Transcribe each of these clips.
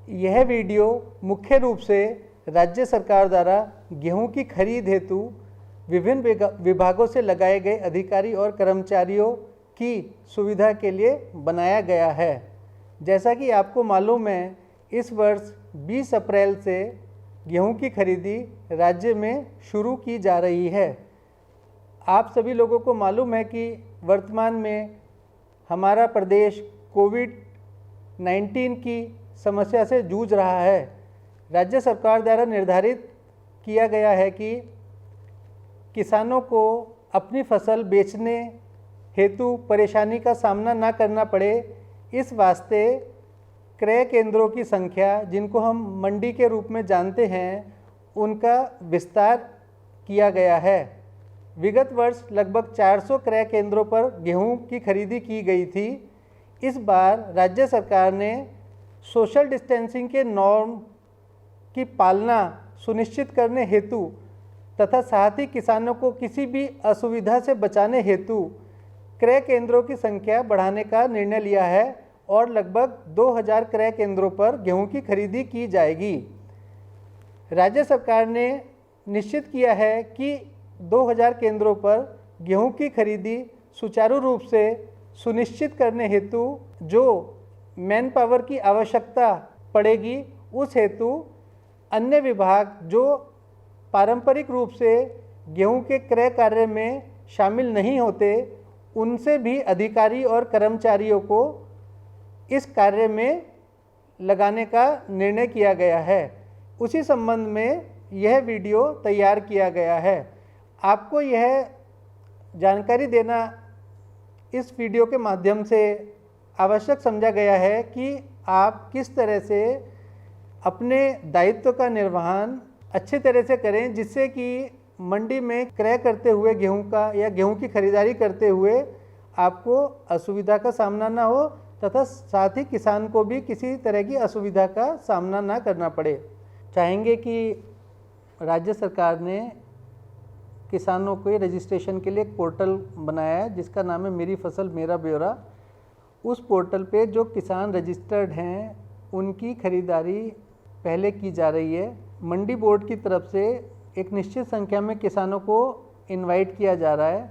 यह वीडियो मुख्य रूप से राज्य सरकार द्वारा गेहूं की खरीद हेतु विभिन्न विभागों से लगाए गए अधिकारी और कर्मचारियों की सुविधा के लिए बनाया गया है। जैसा कि आपको मालूम है, इस वर्ष 20 अप्रैल से गेहूं की खरीदी राज्य में शुरू की जा रही है। आप सभी लोगों को मालूम है कि वर्तमान में हमारा प्रदेश कोविड-19 की समस्या से जूझ रहा है। राज्य सरकार द्वारा निर्धारित किया गया है कि किसानों को अपनी फसल बेचने हेतु परेशानी का सामना न करना पड़े, इस वास्ते क्रय केंद्रों की संख्या, जिनको हम मंडी के रूप में जानते हैं, उनका विस्तार किया गया है। विगत वर्ष लगभग 400 क्रय केंद्रों पर गेहूं की खरीदी की गई थी। इस बार राज्य सरकार ने सोशल डिस्टेंसिंग के नॉर्म की पालना सुनिश्चित करने हेतु तथा साथ ही किसानों को किसी भी असुविधा से बचाने हेतु क्रय केंद्रों की संख्या बढ़ाने का निर्णय लिया है और लगभग 2000 क्रय केंद्रों पर गेहूं की खरीदी की जाएगी। राज्य सरकार ने निश्चित किया है कि 2000 केंद्रों पर गेहूं की खरीदी सुचारू रूप से सुनिश्चित करने हेतु जो मैन पावर की आवश्यकता पड़ेगी, उस हेतु अन्य विभाग जो पारंपरिक रूप से गेहूं के क्रय कार्य में शामिल नहीं होते, उनसे भी अधिकारी और कर्मचारियों को इस कार्य में लगाने का निर्णय किया गया है। उसी संबंध में यह वीडियो तैयार किया गया है। आपको यह जानकारी देना इस वीडियो के माध्यम से आवश्यक समझा गया है कि आप किस तरह से अपने दायित्व का निर्वहन अच्छे तरह से करें, जिससे कि मंडी में क्रय करते हुए गेहूं का या गेहूं की खरीदारी करते हुए आपको असुविधा का सामना ना हो तथा साथ ही किसान को भी किसी तरह की असुविधा का सामना ना करना पड़े। चाहेंगे कि राज्य सरकार ने किसानों के रजिस्ट्रेशन के लिए एक पोर्टल बनाया है जिसका नाम है मेरी फसल मेरा ब्यौरा। उस पोर्टल पे जो किसान रजिस्टर्ड हैं उनकी खरीदारी पहले की जा रही है। मंडी बोर्ड की तरफ से एक निश्चित संख्या में किसानों को इनवाइट किया जा रहा है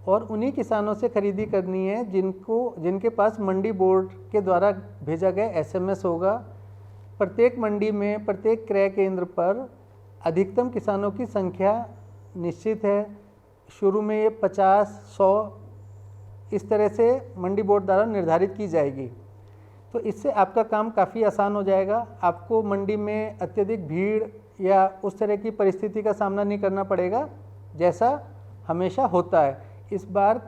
और उन्हीं किसानों से खरीदी करनी है जिनके पास मंडी बोर्ड के द्वारा भेजा गया SMS होगा। प्रत्येक मंडी में प्रत्येक क्रय केंद्र पर अधिकतम किसानों की संख्या निश्चित है। शुरू में ये 50-100 इस तरह से मंडी बोर्ड द्वारा निर्धारित की जाएगी। तो इससे आपका काम काफ़ी आसान हो जाएगा। आपको मंडी में अत्यधिक भीड़ या उस तरह की परिस्थिति का सामना नहीं करना पड़ेगा जैसा हमेशा होता है। इस बार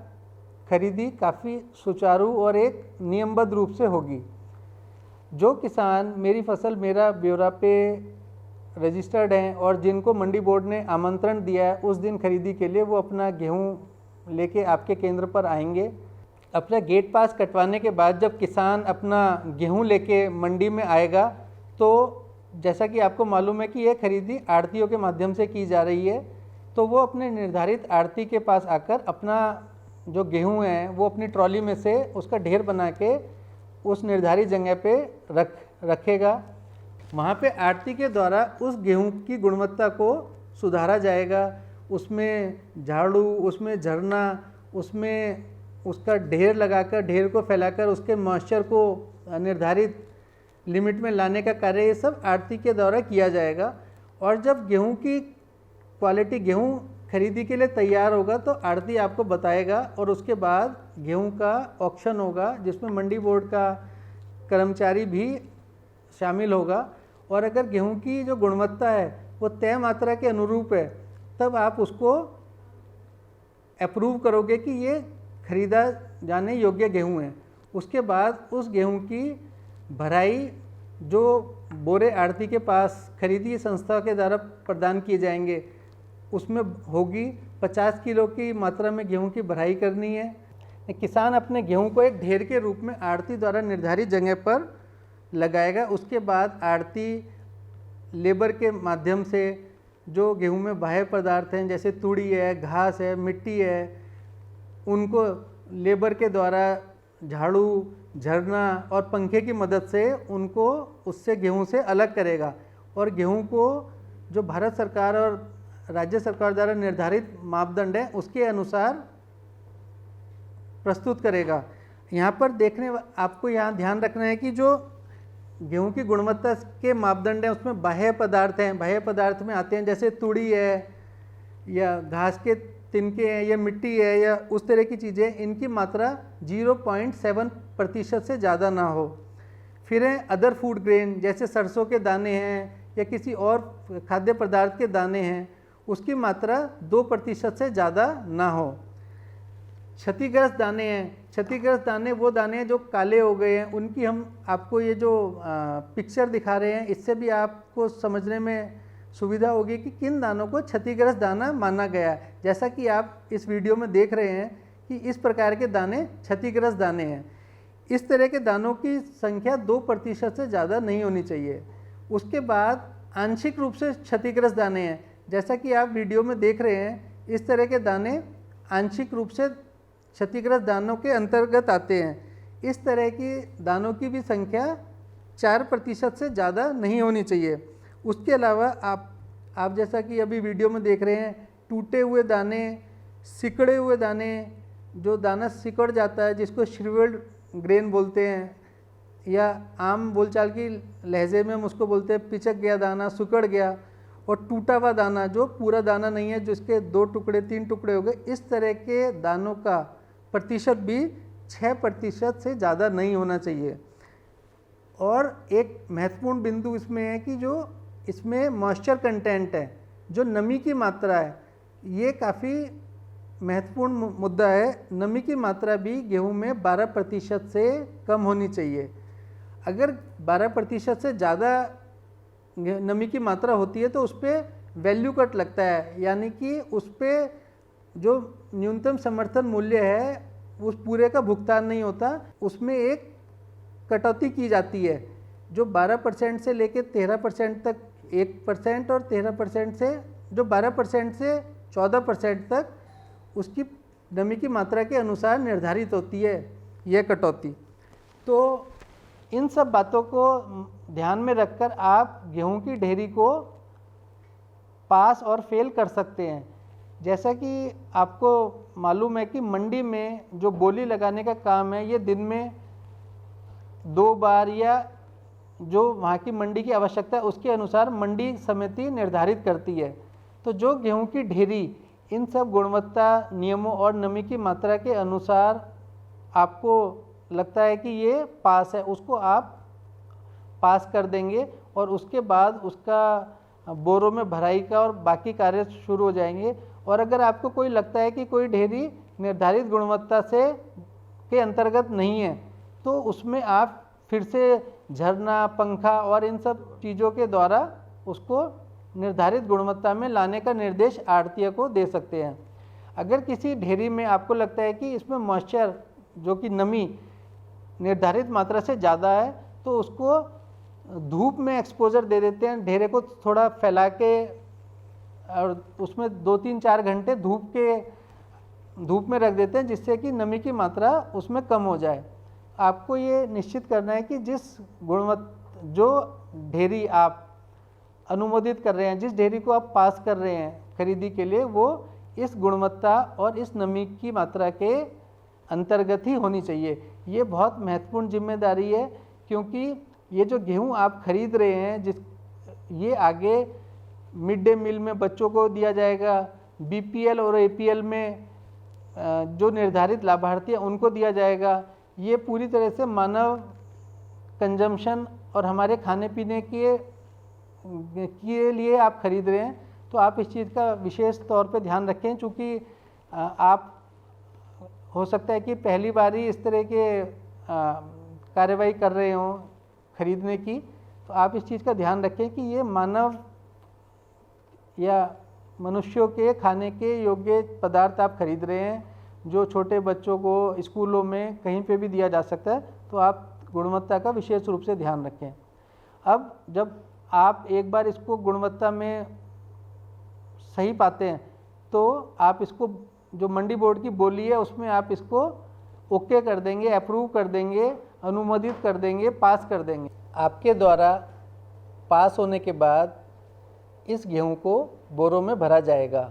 खरीदी काफ़ी सुचारू और एक नियमबद्ध रूप से होगी। जो किसान मेरी फसल मेरा ब्यौरा पे रजिस्टर्ड हैं और जिनको मंडी बोर्ड ने आमंत्रण दिया है उस दिन खरीदी के लिए, वो अपना गेहूं लेके आपके केंद्र पर आएंगे। अपना गेट पास कटवाने के बाद जब किसान अपना गेहूं लेके मंडी में आएगा, तो जैसा कि आपको मालूम है कि यह खरीदी आढ़तियों के माध्यम से की जा रही है, तो वो अपने निर्धारित आढ़ती के पास आकर अपना जो गेहूं है वो अपनी ट्रॉली में से उसका ढेर बना के उस निर्धारित जगह पे रखेगा। वहाँ पे आढ़ती के द्वारा उस गेहूं की गुणवत्ता को सुधारा जाएगा। उसमें झाड़ू, उसमें झरना, उसमें उसका ढेर लगाकर, ढेर को फैलाकर उसके मॉइस्चर को निर्धारित लिमिट में लाने का कार्य ये सब आढ़ती के द्वारा किया जाएगा। और जब गेहूं की क्वालिटी गेहूं खरीदी के लिए तैयार होगा तो आढ़ती आपको बताएगा और उसके बाद गेहूं का ऑक्शन होगा जिसमें मंडी बोर्ड का कर्मचारी भी शामिल होगा। और अगर गेहूं की जो गुणवत्ता है वो तय मात्रा के अनुरूप है, तब आप उसको अप्रूव करोगे कि ये खरीदा जाने योग्य गेहूं है। उसके बाद उस गेहूं की भराई जो बोरे आढ़ती के पास खरीदी संस्था के द्वारा प्रदान किए जाएंगे उसमें होगी। 50 किलो की मात्रा में गेहूं की भराई करनी है। किसान अपने गेहूं को एक ढेर के रूप में आढ़ती द्वारा निर्धारित जगह पर लगाएगा। उसके बाद आढ़ती लेबर के माध्यम से जो गेहूं में बाह्य पदार्थ हैं जैसे तूड़ी है, घास है, मिट्टी है, उनको लेबर के द्वारा झाड़ू, झरना और पंखे की मदद से उनको उससे गेहूं से अलग करेगा और गेहूं को जो भारत सरकार और राज्य सरकार द्वारा निर्धारित मापदंड है उसके अनुसार प्रस्तुत करेगा। यहाँ पर आपको यहाँ ध्यान रखना है कि जो गेहूं की गुणवत्ता के मापदंड हैं उसमें बाह्य पदार्थ हैं, बाह्य पदार्थ में आते हैं जैसे तुड़ी है या घास के तिनके हैं या मिट्टी है या उस तरह की चीज़ें, इनकी मात्रा 0.7% से ज़्यादा ना हो। फिर है अदर फूड ग्रेन, जैसे सरसों के दाने हैं या किसी और खाद्य पदार्थ के दाने हैं, उसकी मात्रा 2% से ज़्यादा ना हो। क्षतिग्रस्त दाने हैं, क्षतिग्रस्त दाने वो दाने हैं जो काले हो गए हैं, उनकी हम आपको ये जो पिक्चर दिखा रहे हैं इससे भी आपको समझने में सुविधा होगी कि किन दानों को क्षतिग्रस्त दाना माना गया है। जैसा कि आप इस वीडियो में देख रहे हैं कि इस प्रकार के दाने क्षतिग्रस्त दाने हैं। इस तरह के दानों की संख्या 2% से ज़्यादा नहीं होनी चाहिए। उसके बाद आंशिक रूप से क्षतिग्रस्त दाने हैं, जैसा कि आप वीडियो में देख रहे हैं, इस तरह के दाने आंशिक रूप से क्षतिग्रस्त दानों के अंतर्गत आते हैं। इस तरह की दानों की भी संख्या 4% से ज़्यादा नहीं होनी चाहिए। उसके अलावा आप जैसा कि अभी वीडियो में देख रहे हैं, टूटे हुए दाने, सिकड़े हुए दाने, जो दाना सिकड़ जाता है जिसको श्रिवेल्ड ग्रेन बोलते हैं, या आम बोलचाल की लहजे में हम उसको बोलते हैं पिचक गया दाना, सिकड़ गया, और टूटा हुआ दाना जो पूरा दाना नहीं है, जिसके 2 टुकड़े 3 टुकड़े हो गए, इस तरह के दानों का प्रतिशत भी 6% से ज़्यादा नहीं होना चाहिए। और एक महत्वपूर्ण बिंदु इसमें है कि जो इसमें मॉइस्चर कंटेंट है, जो नमी की मात्रा है, ये काफ़ी महत्वपूर्ण मुद्दा है। नमी की मात्रा भी गेहूं में 12% से कम होनी चाहिए। अगर 12% से ज़्यादा नमी की मात्रा होती है तो उस पर वैल्यू कट लगता है, यानी कि उस पर जो न्यूनतम समर्थन मूल्य है उस पूरे का भुगतान नहीं होता, उसमें एक कटौती की जाती है जो 12% से लेकर 13% तक 1% और 13% से जो 12% से 14% तक उसकी नमी की मात्रा के अनुसार निर्धारित होती है यह कटौती। तो इन सब बातों को ध्यान में रखकर आप गेहूं की ढेरी को पास और फेल कर सकते हैं। जैसा कि आपको मालूम है कि मंडी में जो बोली लगाने का काम है ये दिन में 2 बार या जो वहाँ की मंडी की आवश्यकता है उसके अनुसार मंडी समिति निर्धारित करती है। तो जो गेहूं की ढेरी इन सब गुणवत्ता नियमों और नमी की मात्रा के अनुसार आपको लगता है कि ये पास है, उसको आप पास कर देंगे और उसके बाद उसका बोरों में भराई का और बाकी कार्य शुरू हो जाएंगे। और अगर आपको कोई लगता है कि कोई ढेरी निर्धारित गुणवत्ता से के अंतर्गत नहीं है तो उसमें आप फिर से झरना, पंखा और इन सब चीज़ों के द्वारा उसको निर्धारित गुणवत्ता में लाने का निर्देश आढ़तिया को दे सकते हैं। अगर किसी ढेरी में आपको लगता है कि इसमें मॉइस्चर जो कि नमी निर्धारित मात्रा से ज़्यादा है तो उसको धूप में एक्सपोजर दे देते हैं, ढेरे को थोड़ा फैला के और उसमें 2-3-4 घंटे धूप में रख देते हैं जिससे कि नमी की मात्रा उसमें कम हो जाए। आपको ये निश्चित करना है कि जो ढेरी आप अनुमोदित कर रहे हैं, जिस ढेरी को आप पास कर रहे हैं खरीदी के लिए, वो इस गुणवत्ता और इस नमी की मात्रा के अंतर्गत ही होनी चाहिए। ये बहुत महत्वपूर्ण जिम्मेदारी है क्योंकि ये जो गेहूं आप खरीद रहे हैं ये आगे मिड डे मील में बच्चों को दिया जाएगा, बीपीएल और एपीएल में जो निर्धारित लाभार्थी हैं उनको दिया जाएगा। ये पूरी तरह से मानव कंजम्पशन और हमारे खाने पीने के लिए आप खरीद रहे हैं, तो आप इस चीज़ का विशेष तौर पे ध्यान रखें। चूँकि आप हो सकता है कि पहली बार ही इस तरह के कार्रवाई कर रहे हों खरीदने की, तो आप इस चीज़ का ध्यान रखें कि ये मानव या मनुष्यों के खाने के योग्य पदार्थ आप खरीद रहे हैं, जो छोटे बच्चों को स्कूलों में कहीं पे भी दिया जा सकता है। तो आप गुणवत्ता का विशेष रूप से ध्यान रखें। अब जब आप एक बार इसको गुणवत्ता में सही पाते हैं तो आप इसको जो मंडी बोर्ड की बोली है उसमें आप इसको ओके कर देंगे, अप्रूव कर देंगे, अनुमोदित कर देंगे, पास कर देंगे। आपके द्वारा पास होने के बाद इस गेहूं को बोरों में भरा जाएगा।